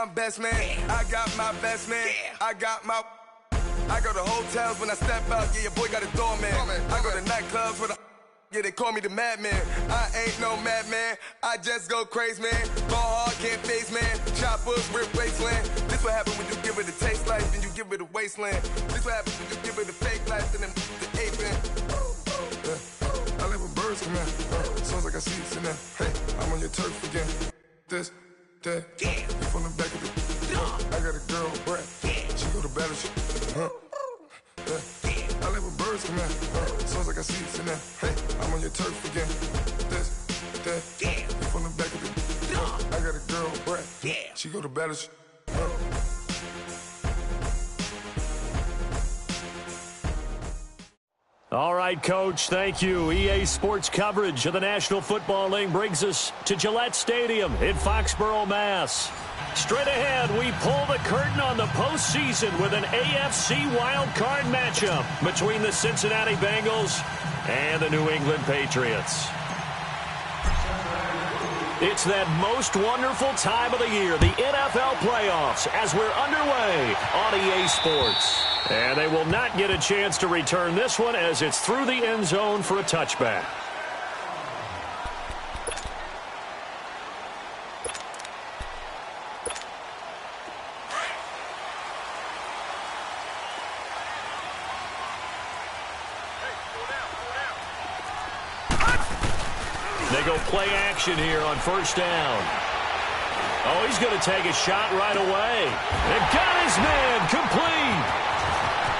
I'm best man. I got my best man. I got my... I go to hotels when I step out. Yeah, your boy got a doorman. I go to nightclubs with a... Yeah, they call me the madman. I ain't no madman. I just go crazy, man. Ball hard, can't face, man. Choppers, rip wasteland. This what happen when you give it a taste life, then you give it a wasteland. This what happens when you give it a fake life, and then the ape in. I live with birds come in. Sounds like I see it in there. Hey, I'm on your turf again. This, that, you from the back of the... I got a girl, Brad. She go to battle shit. I live with birds come in. Sounds like I see it in there. Hey, I'm on your turf again. This, that, you from the back of the... I got a girl, Brad. She go to battle shit. All right, Coach, thank you. EA Sports coverage of the National Football League brings us to Gillette Stadium in Foxborough, Mass. Straight ahead, we pull the curtain on the postseason with an AFC wildcard matchup between the Cincinnati Bengals and the New England Patriots. It's that most wonderful time of the year, the NFL playoffs, as we're underway on EA Sports. And they will not get a chance to return this one as it's through the end zone for a touchback. They go play action here on first down. Oh, he's going to take a shot right away. And got his man complete.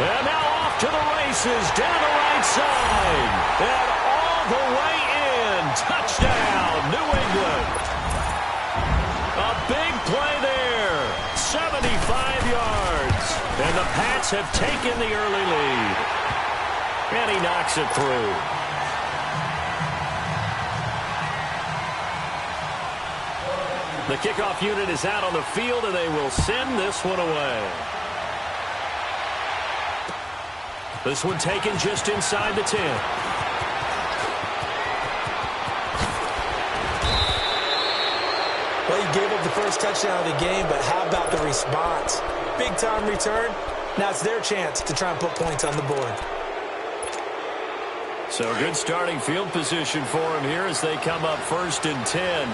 And now off to the races down the right side. And all the way in. Touchdown, New England. A big play there. 75 yards. And the Pats have taken the early lead. And he knocks it through. The kickoff unit is out on the field, and they will send this one away. This one taken just inside the 10. Well, you gave up the first touchdown of the game, but how about the response? Big-time return. Now it's their chance to try and put points on the board. So good starting field position for him here as they come up 1st and 10.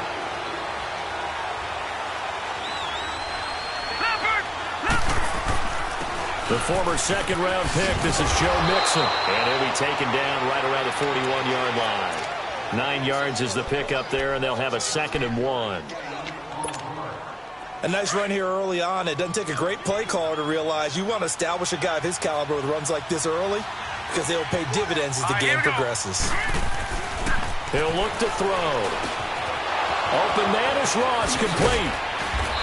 The former second-round pick, this is Joe Mixon. And he'll be taken down right around the 41-yard line. 9 yards is the pick up there, and they'll have a 2nd and 1. A nice run here early on. It doesn't take a great play caller to realize you want to establish a guy of his caliber with runs like this early because they'll pay dividends as the game progresses. He'll look to throw. Open man is Ross, complete.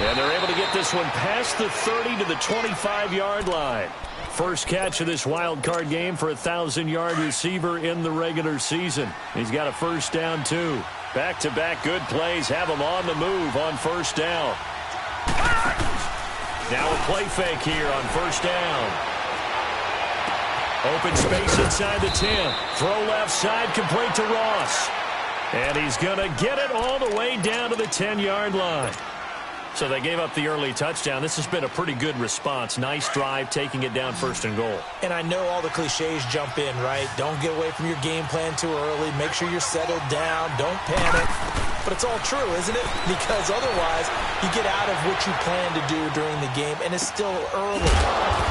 And they're able to get this one past the 30 to the 25-yard line. First catch of this wild card game for a 1,000-yard receiver in the regular season. He's got a first down, too. Back-to-back good plays have him on the move on first down. Now a play fake here on first down. Open space inside the 10. Throw left side, complete to Ross. And he's going to get it all the way down to the 10-yard line. So they gave up the early touchdown. This has been a pretty good response. Nice drive, taking it down 1st and goal. And I know all the cliches jump in, right? Don't get away from your game plan too early. Make sure you're settled down. Don't panic. But it's all true, isn't it? Because otherwise, you get out of what you plan to do during the game, and it's still early.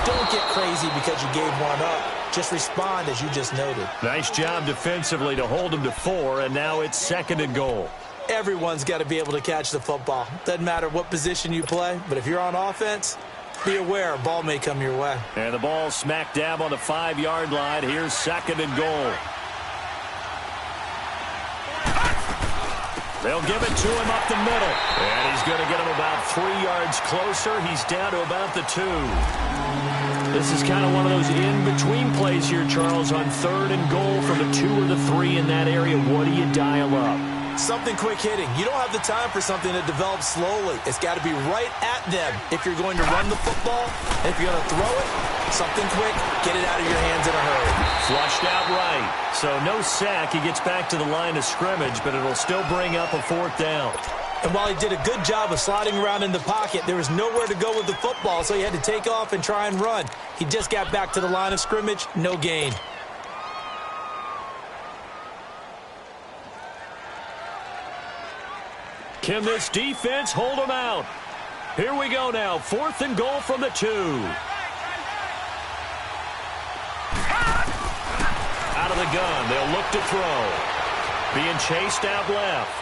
Don't get crazy because you gave one up. Just respond as you just noted. Nice job defensively to hold him to 4, and now it's 2nd and goal. Everyone's got to be able to catch the football. Doesn't matter what position you play, but if you're on offense, be aware a ball may come your way. And the ball smack dab on the 5-yard line. Here's 2nd and goal. They'll give it to him up the middle. And he's going to get him about 3 yards closer. He's down to about the 2. This is kind of one of those in-between plays here, Charles, on 3rd and goal from the 2 or the 3 in that area. What do you dial up? Something quick hitting. You don't have the time for something that develops slowly. It's got to be right at them if you're going to run the football. And if you're going to throw it, something quick, get it out of your hands in a hurry. Flushed out right. So no sack. He gets back to the line of scrimmage, but it'll still bring up a 4th down. And while he did a good job of sliding around in the pocket, there was nowhere to go with the football, so he had to take off and try and run. He just got back to the line of scrimmage, no gain. Can this defense hold them out? Here we go now. 4th and goal from the 2. Out of the gun. They'll look to throw. Being chased out left.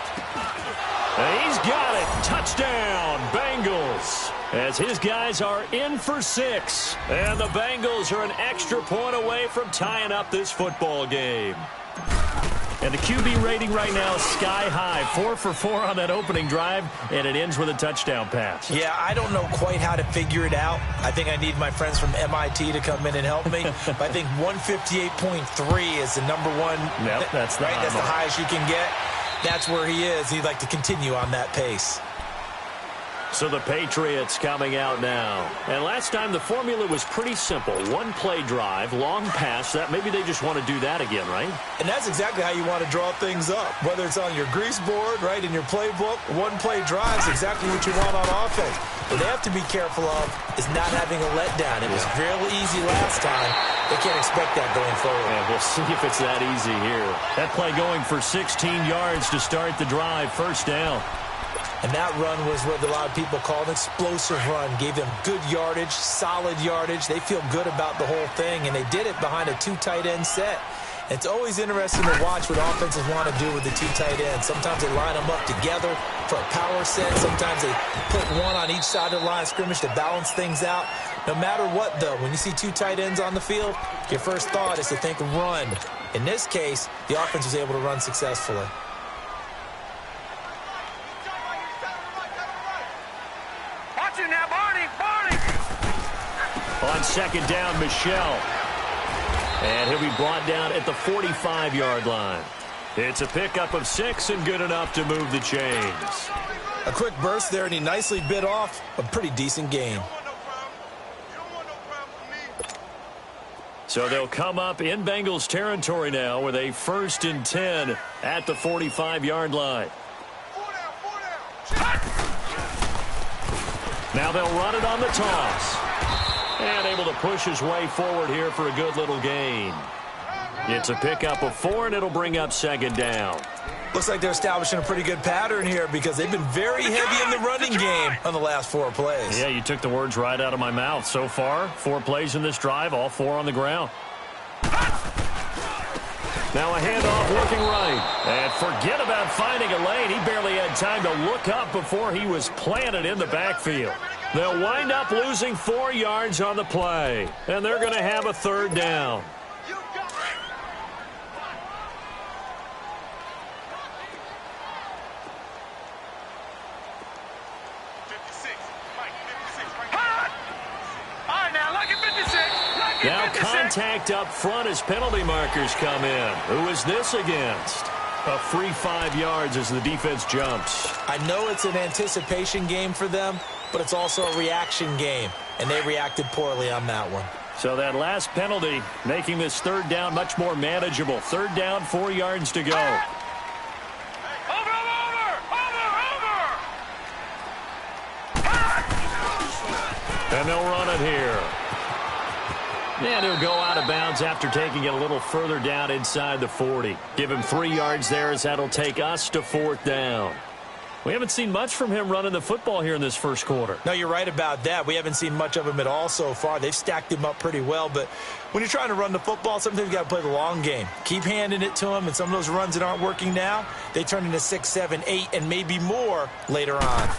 And he's got it. Touchdown, Bengals. As his guys are in for 6. And the Bengals are an extra point away from tying up this football game. And the QB rating right now is sky high. 4 for 4 on that opening drive, and it ends with a touchdown pass. Yeah, I don't know quite how to figure it out. I think I need my friends from MIT to come in and help me. But I think 158.3 is the number one. Yep, that's the right. That's the highest you can get. That's where he is. He'd like to continue on that pace. So the Patriots coming out now. And last time the formula was pretty simple. 1-play drive, long pass. That maybe they just want to do that again, right? And that's exactly how you want to draw things up. Whether it's on your grease board, right, in your playbook, 1-play drive is exactly what you want on offense. What they have to be careful of is not having a letdown. It was real easy last time. They can't expect that going forward. Yeah, we'll see if it's that easy here. That play going for 16 yards to start the drive. 1st down. And that run was what a lot of people call an explosive run. Gave them good yardage, solid yardage. They feel good about the whole thing, and they did it behind a 2 tight end set. It's always interesting to watch what offenses want to do with the 2 tight ends. Sometimes they line them up together for a power set. Sometimes they put one on each side of the line of scrimmage to balance things out. No matter what, though, when you see 2 tight ends on the field, your first thought is to think run. In this case, the offense was able to run successfully. On 2nd down, Michelle. And he'll be brought down at the 45-yard line. It's a pickup of 6 and good enough to move the chains. A quick burst there, and he nicely bit off a pretty decent gain. So they'll come up in Bengals territory now with a 1st and 10 at the 45-yard line. Now they'll run it on the toss. And able to push his way forward here for a good little gain. It's a pickup of 4, and it'll bring up 2nd down. Looks like they're establishing a pretty good pattern here because they've been very heavy in the running game on the last 4 plays. Yeah, you took the words right out of my mouth. So far, 4 plays in this drive, all 4 on the ground. Now a handoff working right. And forget about finding a lane. He barely had time to look up before he was planted in the backfield. They'll wind up losing 4 yards on the play. And they're going to have a 3rd down. Now contact up front as penalty markers come in. Who is this against? A free 5 yards as the defense jumps. I know it's an anticipation game for them, but it's also a reaction game, and they reacted poorly on that one. So that last penalty making this 3rd down much more manageable. 3rd down, 4 yards to go. And they'll run it here. And he'll go out of bounds after taking it a little further down inside the 40. Give him 3 yards there as that'll take us to 4th down. We haven't seen much from him running the football here in this 1st quarter. No, you're right about that. We haven't seen much of him at all so far. They've stacked him up pretty well, but when you're trying to run the football, sometimes you got to play the long game. Keep handing it to him, and some of those runs that aren't working now, they turn into 6, 7, 8, and maybe more later on.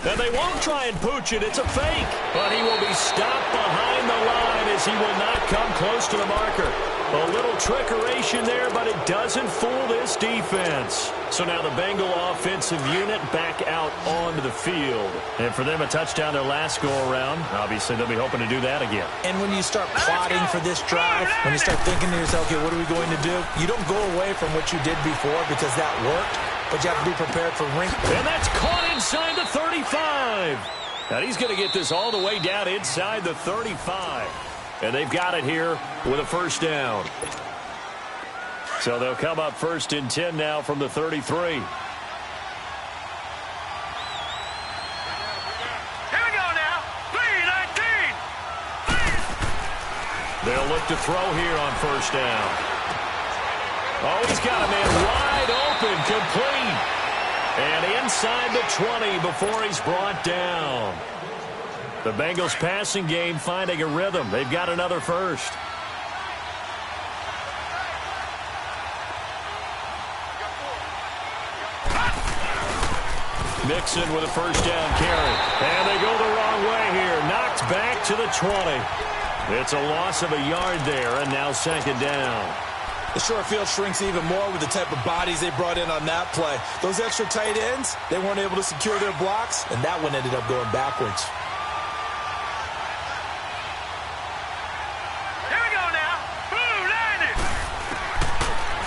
And they won't try and pooch it. It's a fake. But he will be stopped behind the line as he will not come close to the marker. A little trickeration there, but it doesn't fool this defense. So now the Bengal offensive unit back out onto the field. And for them, a touchdown their last go-around. Obviously, they'll be hoping to do that again. And when you start plotting for this drive, when you start thinking to yourself, okay, what are we going to do? You don't go away from what you did before because that worked, but you have to be prepared for wrinkles. And that's caught inside the 35. And he's going to get this all the way down inside the 35. And they've got it here with a 1st down. So they'll come up 1st and 10 now from the 33. They'll look to throw here on first down. Oh, he's got a man wide open, complete. And inside the 20 before he's brought down. The Bengals passing game finding a rhythm. They've got another first. Mixon with a first down carry. And they go the wrong way here. Knocked back to the 20. It's a loss of a yard there, and now second down. The short field shrinks even more with the type of bodies they brought in on that play. Those extra tight ends, they weren't able to secure their blocks, and that one ended up going backwards. Here we go now. Boom, landed.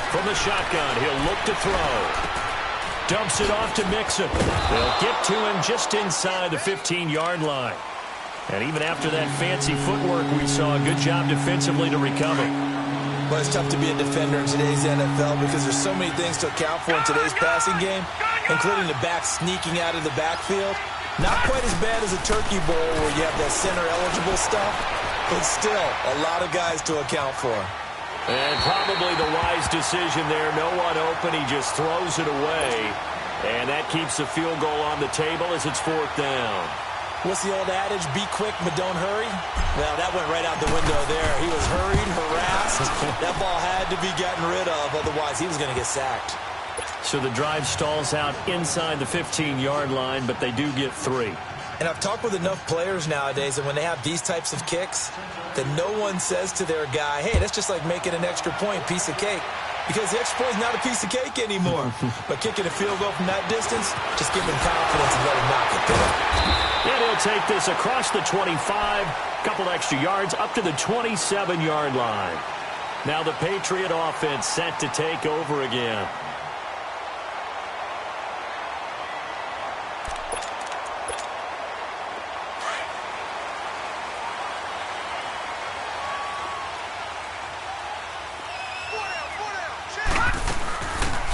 From the shotgun, he'll look to throw. Dumps it off to Mixon. They'll get to him just inside the 15-yard line. And even after that fancy footwork we saw, a good job defensively to recover. But it's tough to be a defender in today's NFL because there's so many things to account for in today's passing game, including the back sneaking out of the backfield. Not quite as bad as a turkey bowl where you have that center-eligible stuff, but still a lot of guys to account for. And probably the wise decision there. No one open. He just throws it away. And that keeps the field goal on the table as it's fourth down. What's the old adage? Be quick, but don't hurry? Well, that went right out the window there. He was hurried, harassed. That ball had to be gotten rid of. Otherwise, he was going to get sacked. So the drive stalls out inside the 15-yard line, but they do get 3. And I've talked with enough players nowadays that when they have these types of kicks, that no one says to their guy, hey, that's just like making an extra point, piece of cake. Because the extra point is not a piece of cake anymore. But kicking a field goal from that distance, just give him confidence and let him knock it down. And he'll take this across the 25, couple extra yards, up to the 27-yard line. Now the Patriot offense set to take over again.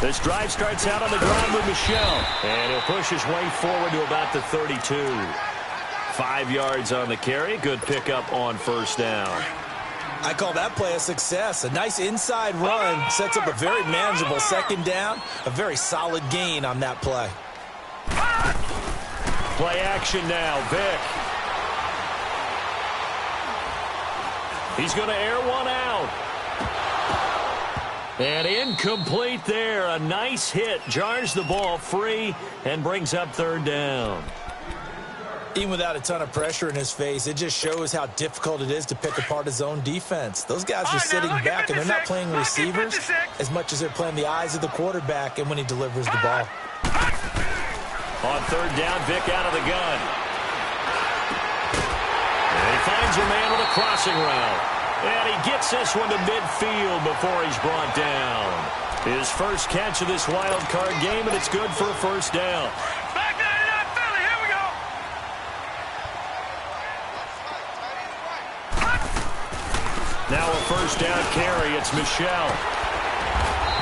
This drive starts out on the ground with Michel. And he'll push his way forward to about the 32. 5 yards on the carry. Good pickup on first down. I call that play a success. A nice inside run sets up a very manageable second down. A very solid gain on that play. Play action now. Vick. He's going to air one out. And incomplete there. A nice hit. Jars the ball free and brings up third down. Even without a ton of pressure in his face, it just shows how difficult it is to pick apart his own defense. Those guys are sitting back, and they're not playing receivers as much as they're playing the eyes of the quarterback and when he delivers the ball. On third down, Vick out of the gun. And he finds a man with a crossing route. And he gets this one to midfield before he's brought down. His first catch of this wild card game, and it's good for a first down. Back to that Philly. Here we go. Now a first down carry. It's Michel.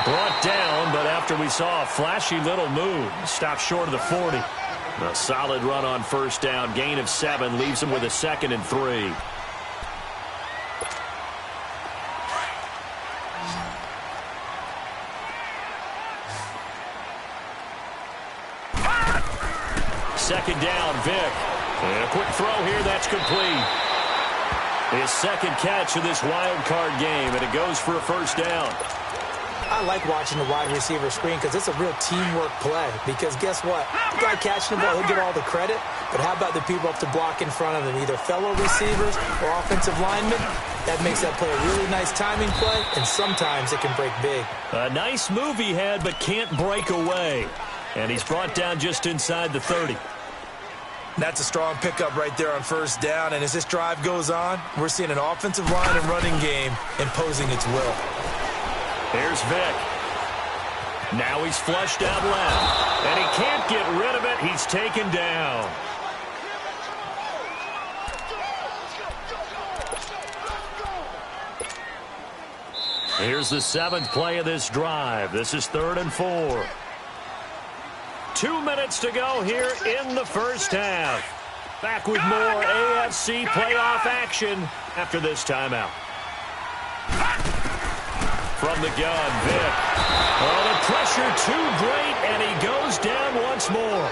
Brought down, but after we saw a flashy little move, stopped short of the 40. A solid run on first down. Gain of 7 leaves him with a 2nd and 3. Second down, Vick. And a quick throw here, that's complete. His second catch of this wild card game, and it goes for a first down. I like watching the wide receiver screen because it's a real teamwork play. Because guess what? The guy catching the ball, he'll get all the credit. But how about the people up to block in front of him, either fellow receivers or offensive linemen? That makes that play a really nice timing play, and sometimes it can break big. A nice move he had, but can't break away. And he's brought down just inside the 30. That's a strong pickup right there on first down. And as this drive goes on, we're seeing an offensive line and running game imposing its will. Here's Vick. Now he's flushed out left. And he can't get rid of it. He's taken down. Here's the 7th play of this drive. This is 3rd and 4. 2 minutes to go here in the first half. Back with more AFC playoff action after this timeout. from the gun. Vick. Oh, the pressure too great, and he goes down once more.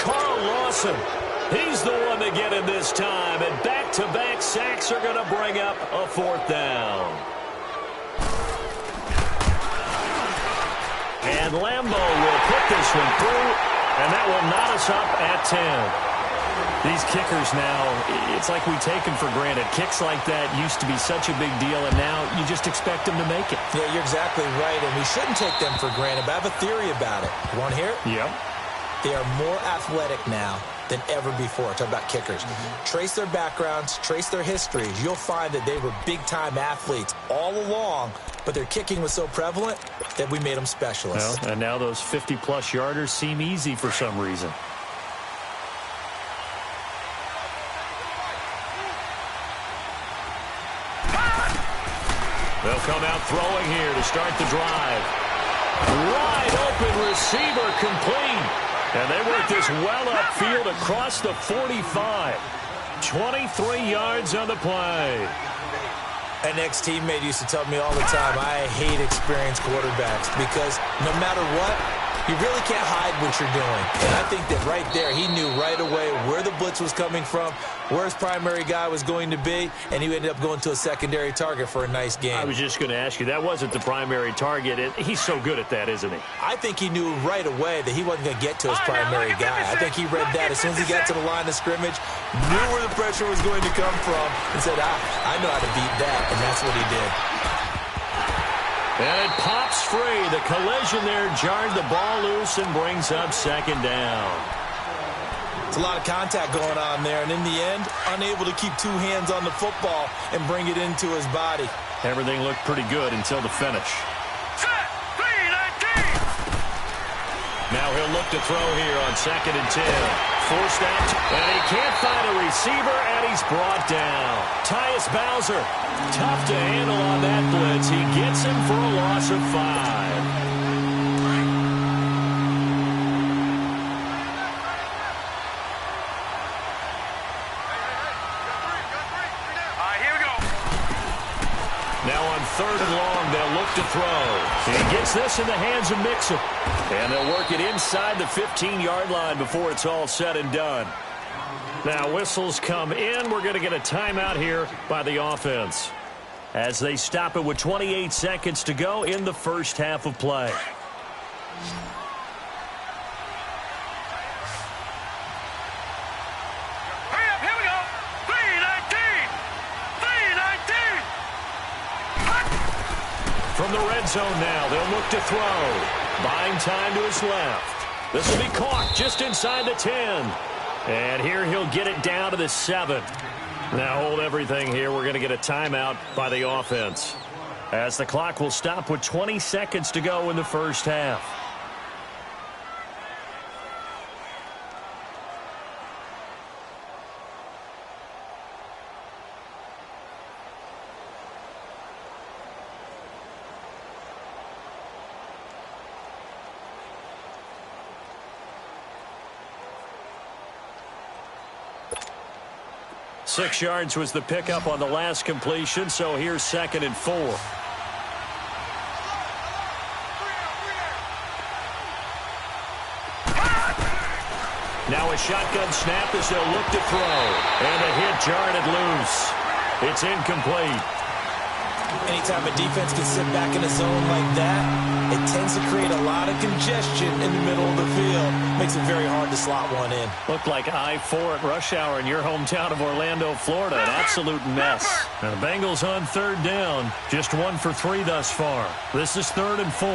Carl Lawson, he's the one to get him this time, and back-to-back sacks are going to bring up a 4th down. And Lambeau will put this one through, and that will knot us up at 10. These kickers now, it's like we take them for granted. Kicks like that used to be such a big deal, and now you just expect them to make it. Yeah, you're exactly right, and we shouldn't take them for granted, but I have a theory about it. You want to hear it? Yep. They are more athletic now than ever before. Talk about kickers. Trace their backgrounds, trace their histories. You'll find that they were big-time athletes all along, but their kicking was so prevalent that we made them specialists. Well, and now those 50-plus yarders seem easy for some reason. They'll come out throwing here to start the drive. Wide open receiver complete. And they work this well upfield across the 45. 23 yards on the play. An ex-teammate used to tell me all the time, I hate experienced quarterbacks because no matter what, you really can't hide what you're doing. And I think that right there, he knew right away where the blitz was coming from, where his primary guy was going to be, and he ended up going to a secondary target for a nice game. I was just going to ask you, that wasn't the primary target. He's so good at that, isn't he? I think he knew right away that he wasn't going to get to his primary guy. I think he read that as soon as he got to the line of scrimmage, knew where the pressure was going to come from, and said, I know how to beat that, and that's what he did. And it pops free. The collision there jarred the ball loose and brings up 2nd down. It's a lot of contact going on there, and in the end, unable to keep 2 hands on the football and bring it into his body. Everything looked pretty good until the finish. Now he'll look to throw here on 2nd and 10. Forced out, and he can't find a receiver, and he's brought down. Tyus Bowser, tough to handle on that blitz. He gets him for a loss of 5. Now on 3rd and long, they'll look to throw. He gets this in the hands of Mixon. And they'll work it inside the 15-yard line before it's all said and done. Now whistles come in. We're going to get a timeout here by the offense as they stop it with 28 seconds to go in the first half of play. From the red zone now, they'll look to throw. Buying time to his left. This will be caught just inside the 10. And here he'll get it down to the 7. Now hold everything here. We're going to get a timeout by the offense, as the clock will stop with 20 seconds to go in the first half. Six yards was the pickup on the last completion, so here's 2nd and 4. Now a shotgun snap as they'll look to throw. And a hit jarred it loose. It's incomplete. Anytime a defense can sit back in a zone like that, it tends to create a lot of congestion in the middle of the field. Makes it very hard to slot one in. Looked like I-4 at rush hour in your hometown of Orlando, Florida. An absolute mess. Now the Bengals on 3rd down. Just 1 for 3 thus far. This is 3rd and 4.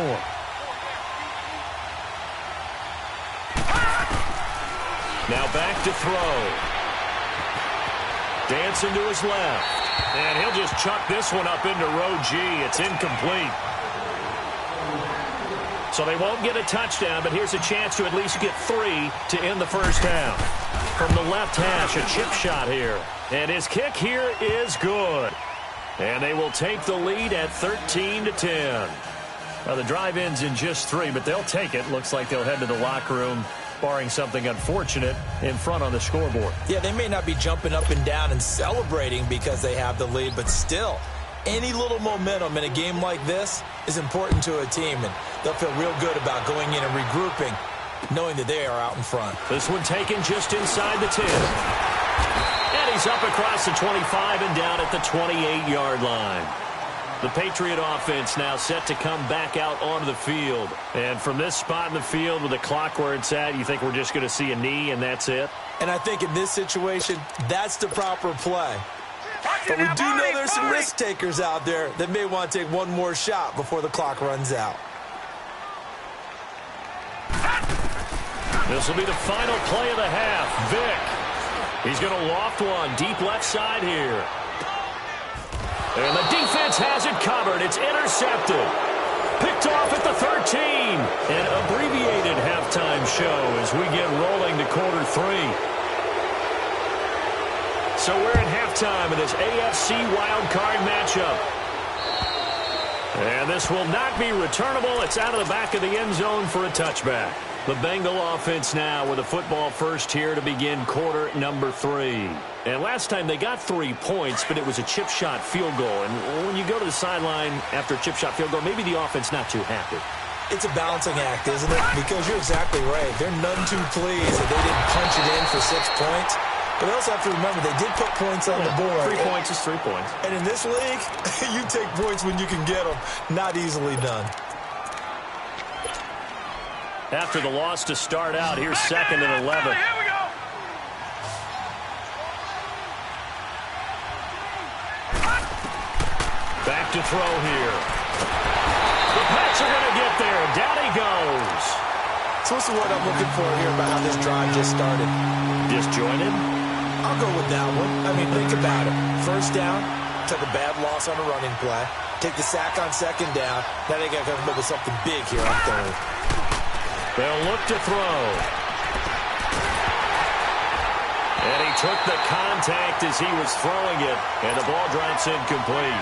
Now back to throw. Dancing to his left. And he'll just chuck this one up into row G. It's incomplete. So they won't get a touchdown, but here's a chance to at least get 3 to end the first half. From the left hash, a chip shot here. And his kick here is good. And they will take the lead at 13-10. Well, the drive ends in just 3, but they'll take it. Looks like they'll head to the locker room, barring something unfortunate, in front on the scoreboard. Yeah, they may not be jumping up and down and celebrating because they have the lead, but still, Any little momentum in a game like this is important to a team, and they'll feel real good about going in and regrouping, knowing that they are out in front. This one taken just inside the 10. And he's up across the 25 and down at the 28-yard line. The Patriot offense now set to come back out onto the field. And from this spot in the field with the clock where it's at, you think we're just going to see a knee and that's it? And I think in this situation, that's the proper play. But we do know there's some risk takers out there that may want to take one more shot before the clock runs out. This will be the final play of the half. Vic. He's going to loft one deep left side here. And the defense has it covered. It's intercepted. Picked off at the 13. An abbreviated halftime show as we get rolling to quarter 3. So we're in halftime in this AFC wildcard matchup. And this will not be returnable. It's out of the back of the end zone for a touchback. The Bengal offense now with a football first here to begin quarter number 3. And last time they got 3 points, but it was a chip shot field goal. And when you go to the sideline after a chip shot field goal, maybe the offense not too happy. It's a balancing act, isn't it? Because you're exactly right. They're none too pleased that they didn't punch it in for 6 points. But they also have to remember they did put points on the board. 3 points is 3 points. And in this league, you take points when you can get them. Not easily done. After the loss to start out, here's 2nd and 11. Here we go. Back to throw here. The Pats are going to get there. Down he goes. So what's the word I'm looking for here about how this drive just started? Disjointed? I'll go with that one. I mean, think about it. First down, took a bad loss on a running play. Take the sack on 2nd down. Now they got to come up with something big here on 3rd. They'll look to throw. And he took the contact as he was throwing it, and the ball drops incomplete.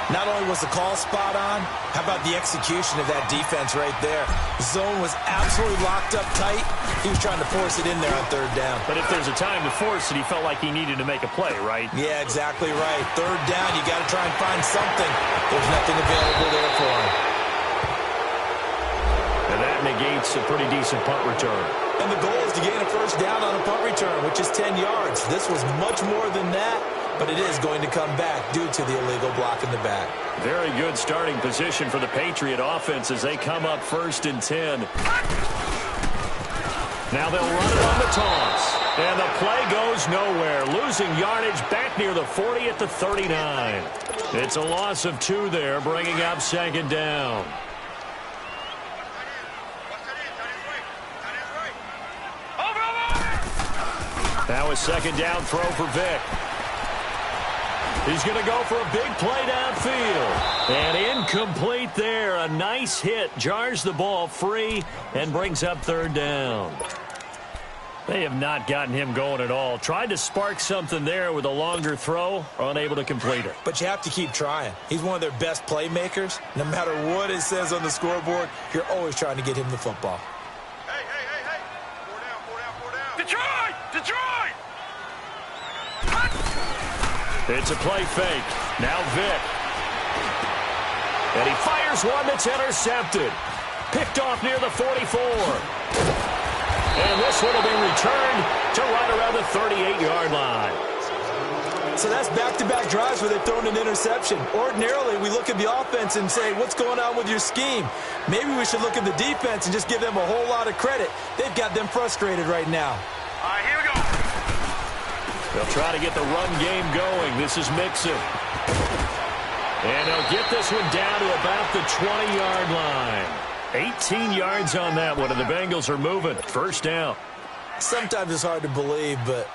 Not only was the call spot on, how about the execution of that defense right there? The zone was absolutely locked up tight. He was trying to force it in there on 3rd down. But if there's a time to force it, he felt like he needed to make a play, right? Yeah, exactly right. 3rd down, you got to try and find something. There's nothing available there for him. And that negates a pretty decent punt return. And the goal is to gain a first down on a punt return, which is 10 yards. This was much more than that, but it is going to come back due to the illegal block in the back. Very good starting position for the Patriot offense as they come up 1st and 10. Now they'll run it on the toss. And the play goes nowhere. Losing yardage back near the 40 at the 39. It's a loss of 2 there, bringing up 2nd down. Now a 2nd down throw for Vic. He's going to go for a big play downfield. And incomplete there. A nice hit. Jars the ball free and brings up 3rd down. They have not gotten him going at all. Tried to spark something there with a longer throw. Unable to complete it. But you have to keep trying. He's one of their best playmakers. No matter what it says on the scoreboard, you're always trying to get him the football. Hey. 4 down. Detroit! Detroit! It's a play fake. Now Vic. And he fires one that's intercepted. Picked off near the 44. And this one will be returned to right around the 38-yard line. So that's back-to-back drives where they've thrown an interception. Ordinarily, we look at the offense and say, what's going on with your scheme? Maybe we should look at the defense and just give them a whole lot of credit. They've got them frustrated right now. All right, here we go. They'll try to get the run game going. This is Mixon. And they'll get this one down to about the 20-yard line. 18 yards on that one, and the Bengals are moving. 1st down. Sometimes it's hard to believe, but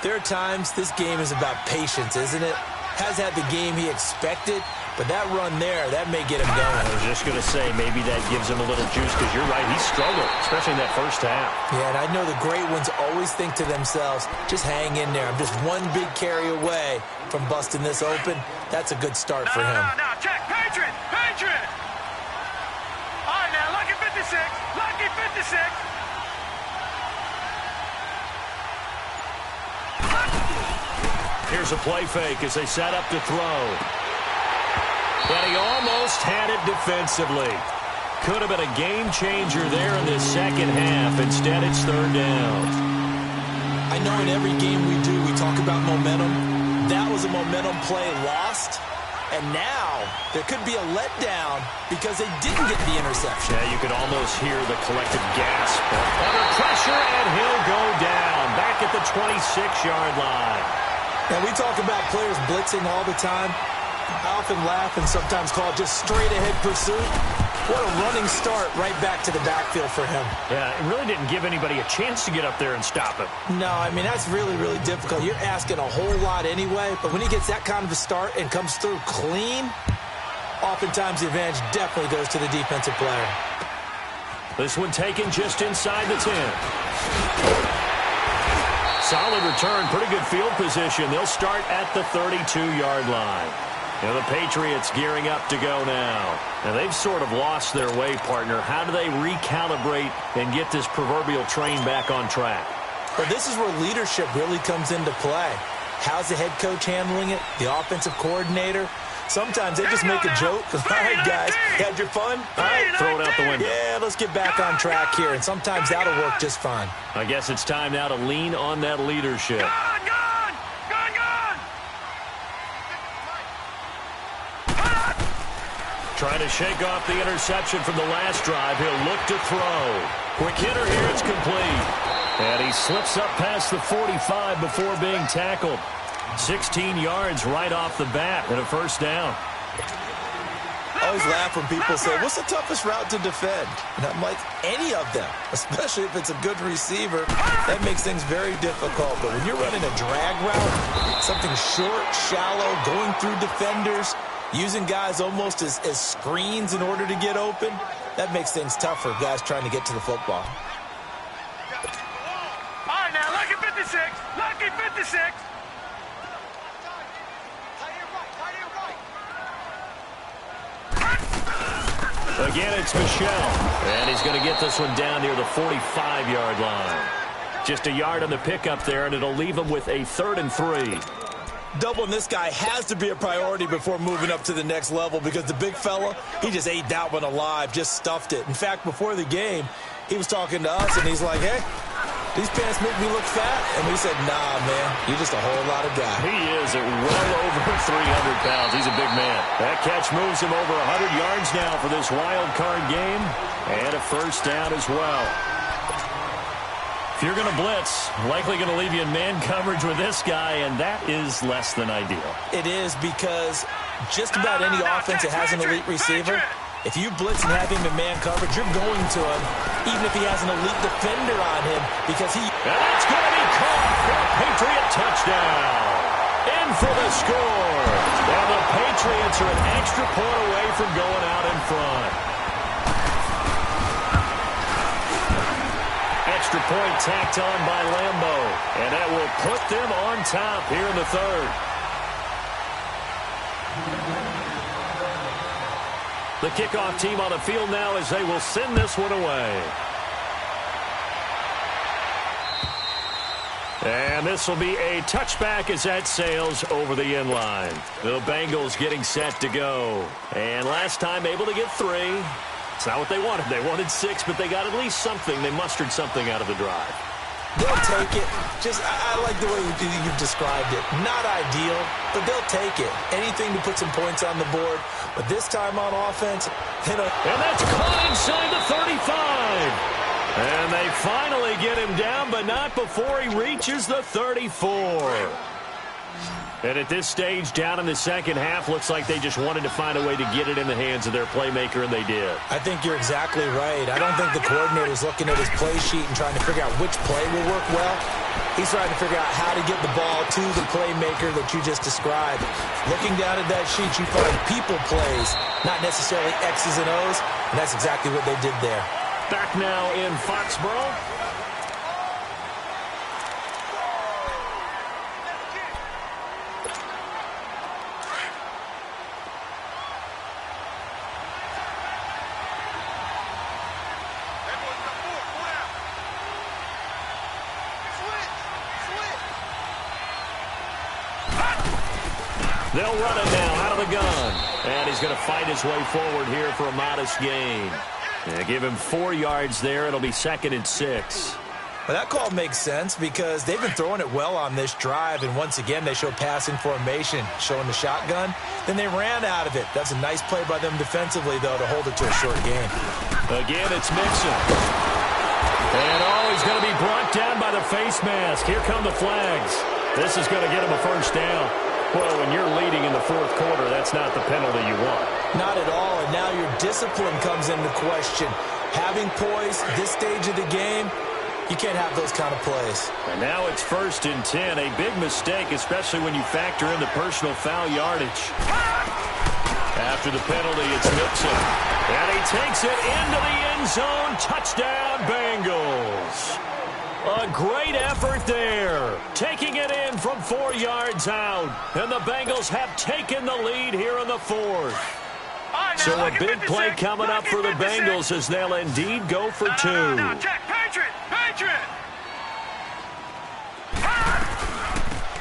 there are times this game is about patience, isn't it? Has had the game he expected, but that run there, that may get him going. I was just going to say, maybe that gives him a little juice, because you're right, he struggled, especially in that 1st half. Yeah, and I know the great ones always think to themselves, just hang in there. I'm just one big carry away from busting this open. That's a good start for him. No, check. Patriot! All right, now, lucky 56. Lucky 56. Here's a play fake as they set up to throw. And he almost had it defensively. Could have been a game changer there in this second half. Instead, it's third down. I know in every game we do, we talk about momentum. That was a momentum play lost. And now there could be a letdown because they didn't get the interception. Yeah, you could almost hear the collective gasp. Under pressure, and he'll go down. Back at the 26-yard line. Now, we talk about players blitzing all the time. I often laugh and sometimes call it just straight-ahead pursuit. What a running start right back to the backfield for him. Yeah, it really didn't give anybody a chance to get up there and stop him. No, I mean, that's really, really difficult. You're asking a whole lot anyway, but when he gets that kind of a start and comes through clean, oftentimes the advantage definitely goes to the defensive player. This one taken just inside the 10. Solid return, pretty good field position. They'll start at the 32-yard line. Now the Patriots gearing up to go now. Now they've sort of lost their way, partner. How do they recalibrate and get this proverbial train back on track? Well, this is where leadership really comes into play. How's the head coach handling it? The offensive coordinator? Sometimes they just make a joke. All right, guys, had your fun? All right, throw it out the window. Yeah, let's get back on track here. And sometimes that'll work just fine. I guess it's time now to lean on that leadership. Trying to shake off the interception from the last drive. He'll look to throw. Quick hitter here. It's complete. And he slips up past the 45 before being tackled. 16 yards right off the bat and a first down. I always laugh when people say, what's the toughest route to defend? And I'm like, any of them, especially if it's a good receiver. That makes things very difficult. But when you're running a drag route, something short, shallow, going through defenders, using guys almost as screens in order to get open, that makes things tough for guys trying to get to the football. All right, now, lucky 56. Lucky 56. Again, it's Michelle. And he's going to get this one down near the 45-yard line. Just a yard on the pickup there, and it'll leave him with a 3rd and 3. Doubling this guy has to be a priority before moving up to the next level because the big fella, he just ate that one alive, just stuffed it. In fact, before the game, he was talking to us, and he's like, hey, these pants make me look fat. And we said, nah, man, you're just a whole lot of guy. He is at well over 300 pounds. He's a big man. That catch moves him over 100 yards now for this wild card game, and a first down as well. If you're going to blitz, likely going to leave you in man coverage with this guy, and that is less than ideal. It is because just about any offense that has an elite receiver, if you blitz and have him in man coverage, you're going to him, even if he has an elite defender on him, because he... And that's going to be caught for a Patriot touchdown. In for the score. And the Patriots are an extra point away from going out in front. Extra point tacked on by Lambo. And that will put them on top here in the 3rd. The kickoff team on the field now as they will send this one away. And this will be a touchback as that sails over the end line. The Bengals getting set to go. And last time able to get 3. It's not what they wanted. They wanted 6, but they got at least something. They mustered something out of the drive. They'll take it. I like the way you've described it. Not ideal, but they'll take it. Anything to put some points on the board. But this time on offense, and that's caught inside the 35. And they finally get him down, but not before he reaches the 34. And at this stage, down in the second half, looks like they just wanted to find a way to get it in the hands of their playmaker, and they did. I think you're exactly right. I don't think the coordinator's looking at his play sheet and trying to figure out which play will work well. He's trying to figure out how to get the ball to the playmaker that you just described. Looking down at that sheet, you find people plays, not necessarily X's and O's, and that's exactly what they did there. Back now in Foxborough. They'll run it now out of the gun. And he's going to fight his way forward here for a modest gain. Yeah, give him 4 yards there. It'll be 2nd and 6. Well, that call makes sense because they've been throwing it well on this drive, and once again they show passing formation, showing the shotgun. Then they ran out of it. That's a nice play by them defensively, though, to hold it to a short game. Again, it's Mixon. And, he's going to be brought down by the face mask. Here come the flags. This is going to get him a first down. Well, when you're leading in the 4th quarter, that's not the penalty you want. Not at all, and now your discipline comes into question. Having poise this stage of the game, you can't have those kind of plays. And now it's 1st and 10. A big mistake, especially when you factor in the personal foul yardage. After the penalty, it's Mixon. And he takes it into the end zone. Touchdown, Bengals. A great effort there. Taking it in from 4 yards out. And the Bengals have taken the lead here in the 4th. So a big play coming up for the Bengals as they'll indeed go for 2. No, check. Patriot!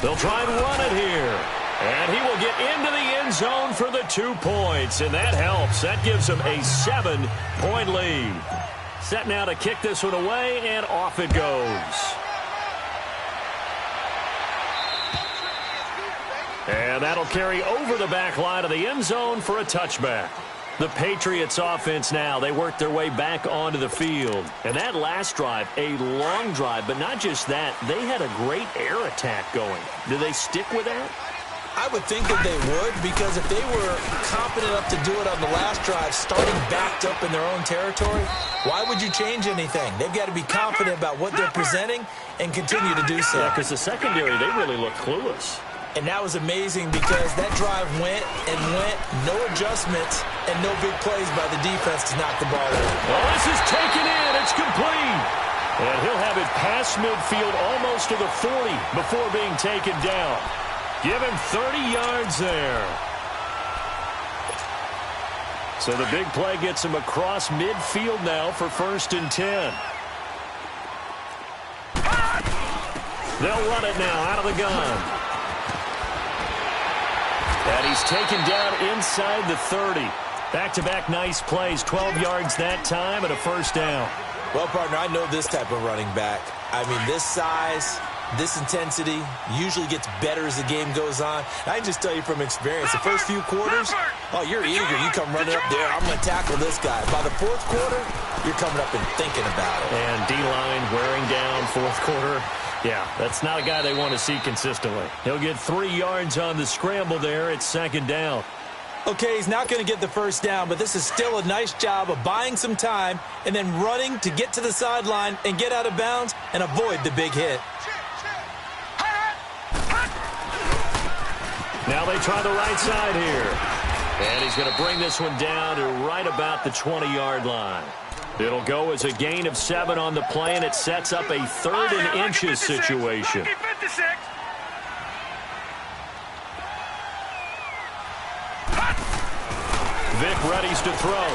They'll try and run it here. And he will get into the end zone for the 2 points. And that helps. That gives him a 7-point lead. Set now to kick this one away, and off it goes. And that'll carry over the back line of the end zone for a touchback. The Patriots offense now, they work their way back onto the field. And that last drive, a long drive, but not just that, they had a great air attack going. Do they stick with that? I would think that they would, because if they were confident enough to do it on the last drive, starting backed up in their own territory, why would you change anything? They've got to be confident about what they're presenting and continue to do so. Yeah, because the secondary, they really look clueless. And that was amazing because that drive went and went, no adjustments, and no big plays by the defense to knock the ball over. Well, this is taken in. It's complete. And he'll have it past midfield almost to the 40 before being taken down. Give him 30 yards there. So the big play gets him across midfield now for 1st and 10. They'll run it now out of the gun. And he's taken down inside the 30. Back-to-back nice plays, 12 yards that time and a first down. Well, partner, I know this type of running back. I mean, this size, this intensity usually gets better as the game goes on. I can just tell you from experience, the first few quarters, oh, you're eager. You come running up there, I'm going to tackle this guy. By the 4th quarter, you're coming up and thinking about it. And D-line wearing down 4th quarter. Yeah, that's not a guy they want to see consistently. He'll get 3 yards on the scramble there. It's 2nd down. Okay, he's not going to get the first down, but this is still a nice job of buying some time and then running to get to the sideline and get out of bounds and avoid the big hit. Now they try the right side here. And he's going to bring this one down to right about the 20-yard line. It'll go as a gain of 7 on the play, and it sets up a 3rd and inches situation. Vic readies to throw.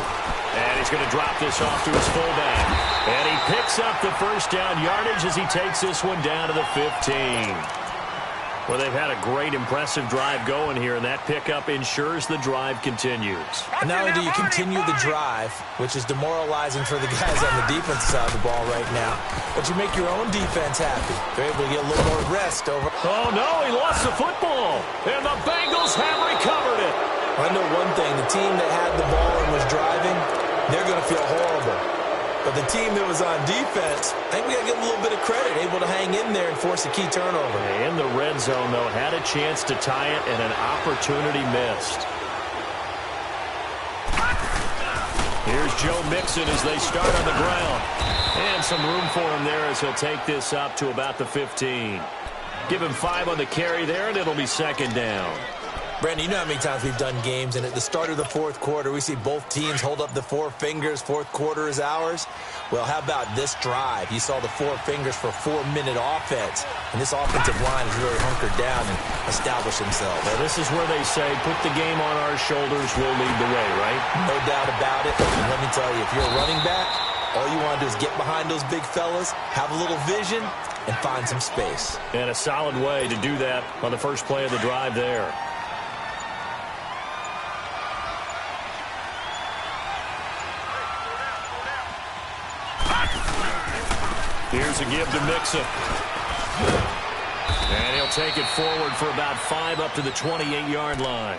And he's going to drop this off to his fullback. And he picks up the first down yardage as he takes this one down to the 15. Well, they've had a great, impressive drive going here, and that pickup ensures the drive continues. And not only do you continue the drive, which is demoralizing for the guys on the defensive side of the ball right now, but you make your own defense happy. They're able to get a little more rest over. Oh, no, he lost the football, and the Bengals have recovered it. I know one thing, the team that had the ball and was driving, they're going to feel horrible. But the team that was on defense, I think we got to give them a little bit of credit, able to hang in there and force a key turnover. In the red zone, though, had a chance to tie it and an opportunity missed. Here's Joe Mixon as they start on the ground. And some room for him there as he'll take this up to about the 15. Give him 5 on the carry there, and it'll be 2nd down. Brandon, you know how many times we've done games, and at the start of the 4th quarter, we see both teams hold up the 4 fingers, 4th quarter is ours. Well, how about this drive? You saw the 4 fingers for 4-minute offense, and this offensive line has really hunkered down and established themselves. Well, this is where they say, put the game on our shoulders, we'll lead the way, right? No doubt about it. And let me tell you, if you're a running back, all you want to do is get behind those big fellas, have a little vision, and find some space. And a solid way to do that on the first play of the drive there. Here's a give to Mixon. And he'll take it forward for about 5 up to the 28-yard line.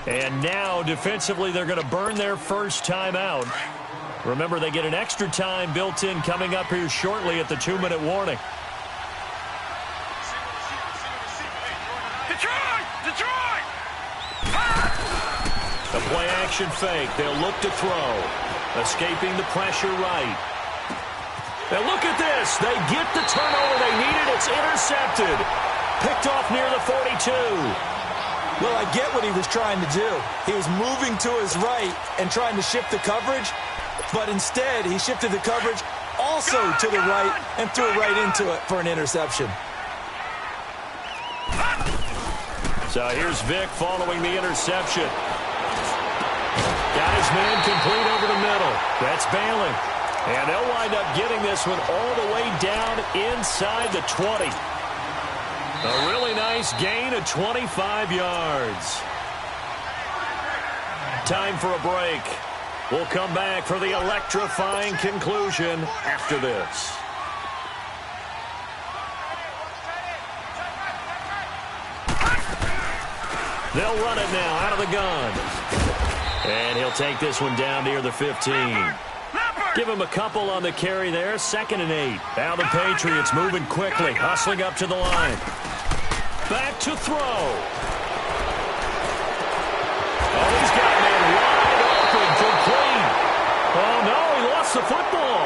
And now, defensively, they're going to burn their first timeout. Remember, they get an extra time built in coming up here shortly at the 2-minute warning. Detroit! A play-action fake. They'll look to throw. Escaping the pressure right. Now look at this. They get the turnover they needed. It's intercepted. Picked off near the 42. Well, I get what he was trying to do. He was moving to his right and trying to shift the coverage, but instead he shifted the coverage also to the right and threw it right into it for an interception. So here's Vic following the interception. Got his man complete over the middle. That's Balin. And they'll wind up getting this one all the way down inside the 20. A really nice gain of 25 yards. Time for a break. We'll come back for the electrifying conclusion after this. They'll run it now out of the gun. And he'll take this one down near the 15. Give him a couple on the carry there. 2nd and 8. Now the Patriots moving quickly, hustling up to the line. Back to throw. Oh, he's got man wide open, complete. Oh, no, he lost the football.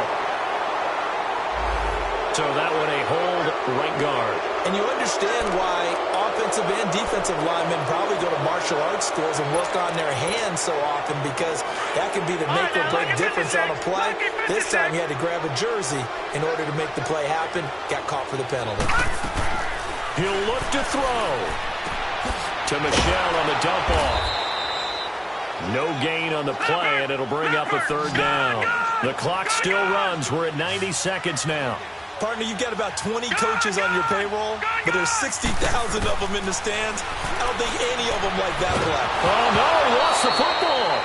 So that one a hold right guard. And you understand why offensive and defensive linemen probably go to martial arts schools and work on their hands so often, because that can be the make or break difference on a play. This time he had to grab a jersey in order to make the play happen. Got caught for the penalty. He'll look to throw. To Michelle on the dump off. No gain on the play, and it'll bring up a 3rd down. The clock still runs. We're at 90 seconds now. Partner, you've got about 20 coaches on your payroll, but there's 60,000 of them in the stands. I don't think any of them like that play. Oh, no, he lost the football.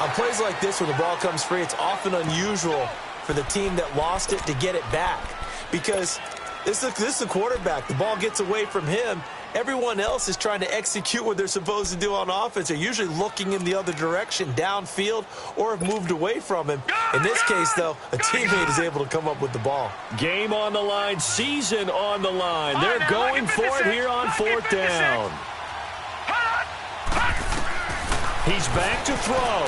On plays like this where the ball comes free, it's often unusual for the team that lost it to get it back, because this is a quarterback. The ball gets away from him. Everyone else is trying to execute what they're supposed to do on offense. They're usually looking in the other direction, downfield, or have moved away from him. In this case, though, a teammate is able to come up with the ball. Game on the line, season on the line. They're going for it here on 4th down. He's back to throw.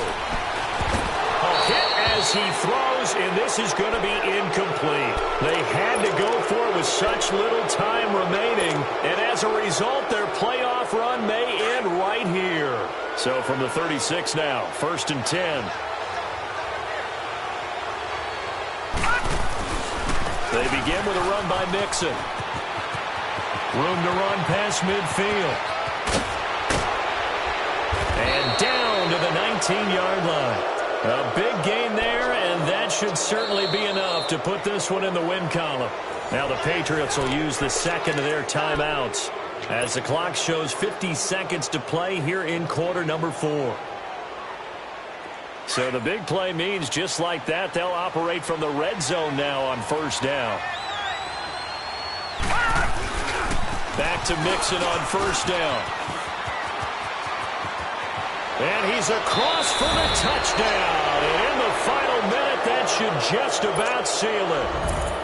A hit as he throws, and this is going to be incomplete. They had to go for it with such little time remaining, and as a result, their playoff run may end right here. So from the 36 now, 1st and 10. They begin with a run by Mixon. Room to run past midfield. And down to the 19-yard line. A big gain there, and that should certainly be enough to put this one in the win column. Now the Patriots will use the 2nd of their timeouts as the clock shows 50 seconds to play here in quarter number 4. So the big play means just like that, they'll operate from the red zone now on 1st down. Back to Mixon on 1st down. And he's across for the touchdown. And in the final minute, that should just about seal it.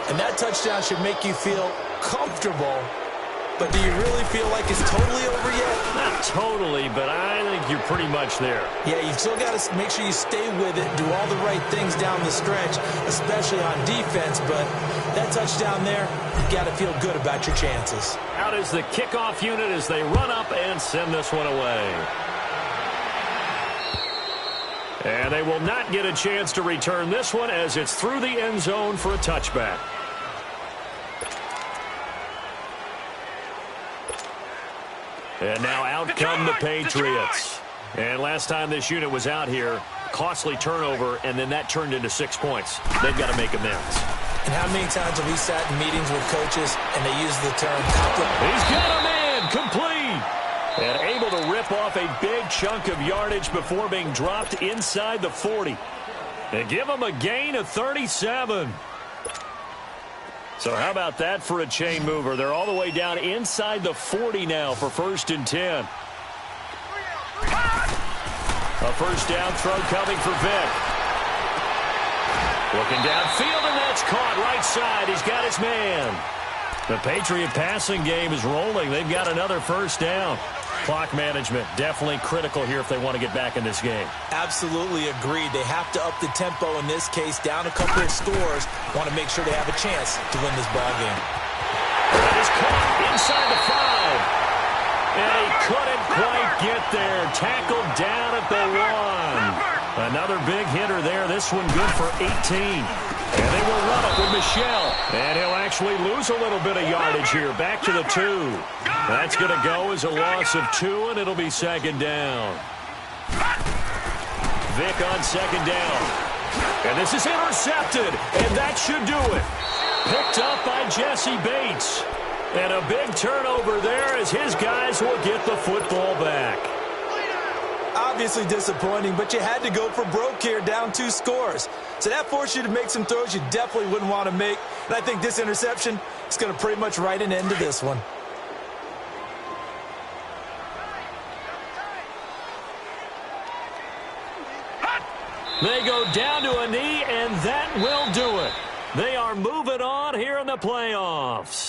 And that touchdown should make you feel comfortable. But do you really feel like it's totally over yet? Not totally, but I think you're pretty much there. Yeah, you've still got to make sure you stay with it, do all the right things down the stretch, especially on defense. But that touchdown there, you've got to feel good about your chances. Out is the kickoff unit as they run up and send this one away. And they will not get a chance to return this one as it's through the end zone for a touchback. And now out come the Patriots. And last time this unit was out here, costly turnover, and then that turned into 6 points. They've got to make amends. And how many times have we sat in meetings with coaches and they use the term compliment? He's got a man complete. And able to rip off a big chunk of yardage before being dropped inside the 40. And give him a gain of 37. So how about that for a chain mover? They're all the way down inside the 40 now for 1st and 10. A first down throw coming for Vic. Looking downfield, and that's caught right side. He's got his man. The Patriot passing game is rolling. They've got another first down. Clock management definitely critical here if they want to get back in this game. Absolutely agreed. They have to up the tempo in this case, down a couple of scores. Want to make sure they have a chance to win this ball game. That is caught inside the 5. And he couldn't quite get there. Tackled down at the 1. Another big hitter there. This one good for 18. And they will run it with Michelle. And he'll actually lose a little bit of yardage here. Back to the 2. That's going to go as a loss of 2, and it'll be 2nd down. Vic on 2nd down. And this is intercepted. And that should do it. Picked up by Jesse Bates. And a big turnover there as his guys will get the football back. Obviously disappointing, but you had to go for broke here, down 2 scores. So that forced you to make some throws you definitely wouldn't want to make. And I think this interception is going to pretty much write an end to this one. They go down to a knee, and that will do it. They are moving on here in the playoffs.